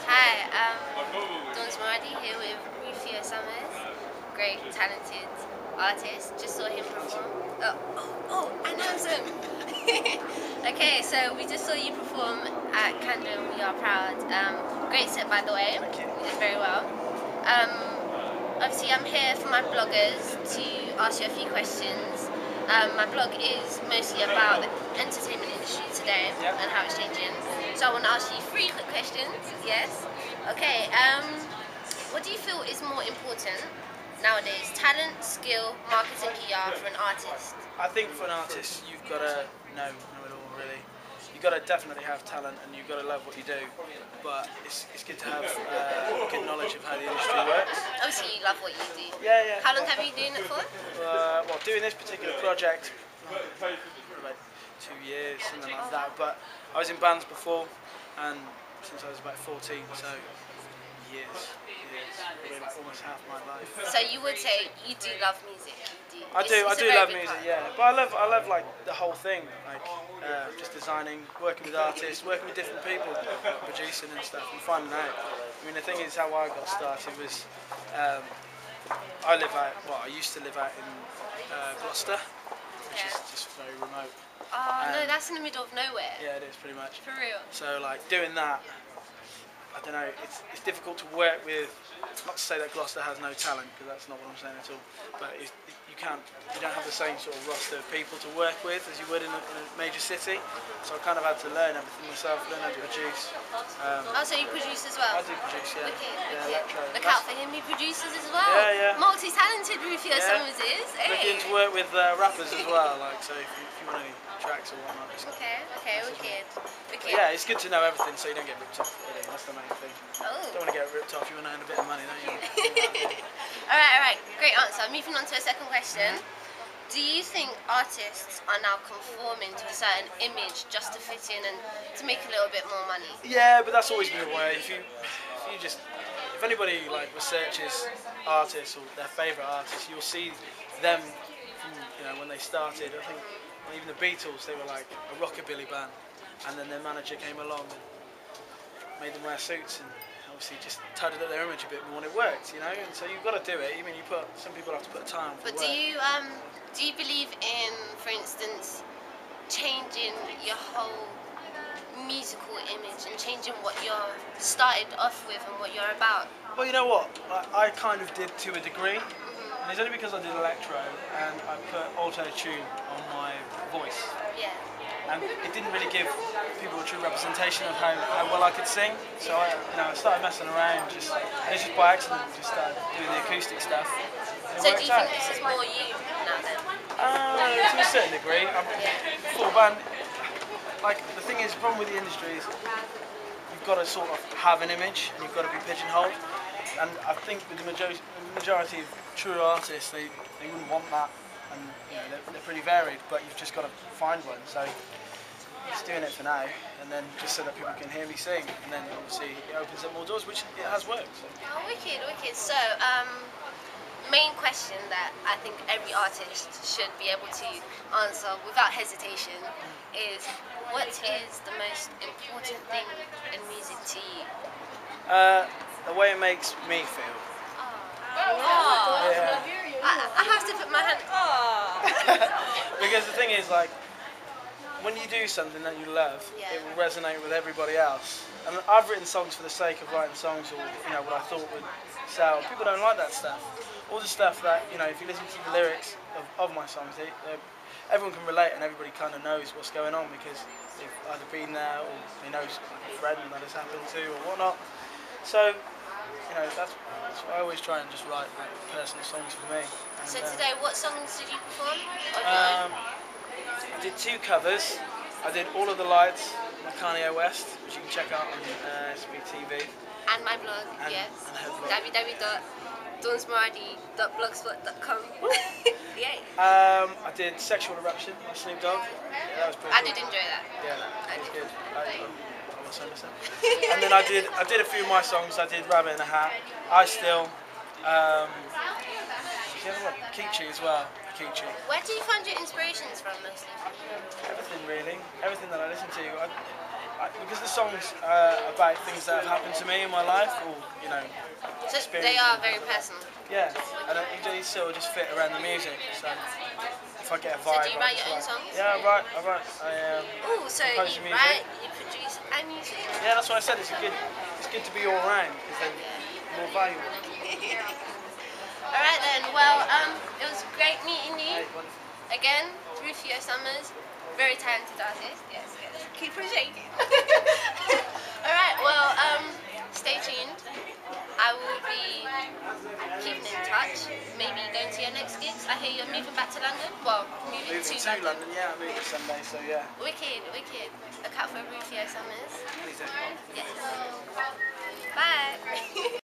Hi, dorna here with Rufio, great, talented artist. Just saw him perform. And handsome. Okay, so we just saw you perform at Camden. We are proud. Great set, by the way. Thank you. You did very well. Obviously, I'm here for my bloggers to ask you a few questions. My blog is mostly about the entertainment industry today and how it's changing. So I want to ask you 3 quick questions. Yes. Okay. What do you feel is more important nowadays? Talent, skill, marketing, PR for an artist? I think for an artist, you've got to know it all, really. You've got to definitely have talent and you've got to love what you do, but it's good to have good knowledge of how the industry works. Obviously, you love what you do. Yeah. How long have you been doing it for? Well, doing this particular project, for about 2 years, something like that, but I was in bands before, and since I was about 14, so years, really like almost half my life. So you would say you do love music. You do. I do It's love music, yeah. But I love like the whole thing, like just designing, working with artists, working with different people, producing and stuff, and finding out. I mean, the thing is, how I got started was I used to live out in Gloucester, which is just very remote. Oh no, that's in the middle of nowhere. Yeah, it is pretty much. For real. So like doing that, I don't know, it's difficult to work with. Not to say that Gloucester has no talent, because that's not what I'm saying at all. But you don't have the same sort of roster of people to work with as you would in a major city. So I kind of had to learn everything myself, learn how to produce. So you produce as well? I do produce, yeah. Okay. Electro. Look out for him, he produces as well. Yeah. Multi-talented Rufio Summers is. Hey. Looking to work with rappers as well, like, so if you want any tracks or whatnot. Okay, wicked. Yeah, it's good to know everything so you don't get ripped off, really. That's the main thing. Oh. Don't want to get ripped off, you want to earn a bit of money, don't you? Alright, great answer. Moving on to a second question. Do you think artists are now conforming to a certain image just to fit in and to make a little bit more money? Yeah, but that's always been the way. If anybody like researches artists or their favourite artists, you'll see them from, when they started. I think even the Beatles, they were like a rockabilly band, and then their manager came along and made them wear suits and obviously just tidied up their image a bit more, and it worked, and so you've got to do it. I mean, some people have to put time for But work. do you believe in, for instance, changing your whole musical image and changing what you're started off with and what you're about? Well, you know what? I kind of did to a degree, and it's only because I did electro and I put auto-tune on my voice. Yeah. And it didn't really give people a true representation of how well I could sing. So I started messing around, and it's just by accident, just started doing the acoustic stuff. So do you think this is more you now then? To a certain degree. I'm full band. Like, the thing is, the problem with the industry is you've got to sort of have an image and you've got to be pigeonholed. And I think with the majority of true artists, they wouldn't want that. And they're pretty varied, but you've just got to find one. So I'm just doing it for now, and then just so that people can hear me sing, and then obviously it opens up more doors, which it has worked. So. Oh, wicked. So, main question that I think every artist should be able to answer without hesitation is, what is the most important thing in music to you? The way it makes me feel. Oh. Yeah. I have to put my hand. Because the thing is, like, when you do something that you love, it will resonate with everybody else. And I've written songs for the sake of writing songs, or what I thought would sell. People don't like that stuff. All the stuff that if you listen to the lyrics of my songs, everyone can relate and everybody kind of knows what's going on because they've either been there or they know a friend that has happened to or whatnot. So that's why I always try and just write like personal songs for me. And, So today, what songs did you perform? I did 2 covers. I did All of the Lights by Kanye West, which you can check out on SBTV. And my blog, yes. And her blog. www.dorna.blogspot.com. Yay. I did Sexual Eruption by Snoop Dogg. Yeah, that was pretty I cool. did enjoy that. Yeah, that was good. And then I did a few of my songs. I did Rabbit in a Hat, I Still, Kichi as well. Kichi. Where do you find your inspirations from mostly? Everything really. Everything that I listen to, because the songs about things that have happened to me in my life, or you know, So they are very personal. yeah, and they sort of just fit around the music. So if I get a So vibe, do you write your own songs? yeah, I write. Oh, so compose you music. write, you produce, and you sing. Yeah, that's what I said. It's good to be all round because then more valuable. All right then. Well, it was great meeting you Hey, wonderful. again, Rufio Summers, very talented artist. Yes, yes. Keep on shaking. All right. Well, stay tuned. I will be keeping in touch. Maybe going to your next gigs. I hear you're moving back to London. Well, moving to London. Yeah, I'm moving Sunday, so yeah. Wicked, wicked. Look out for Rufio Summers. Please do. Yes. Bye.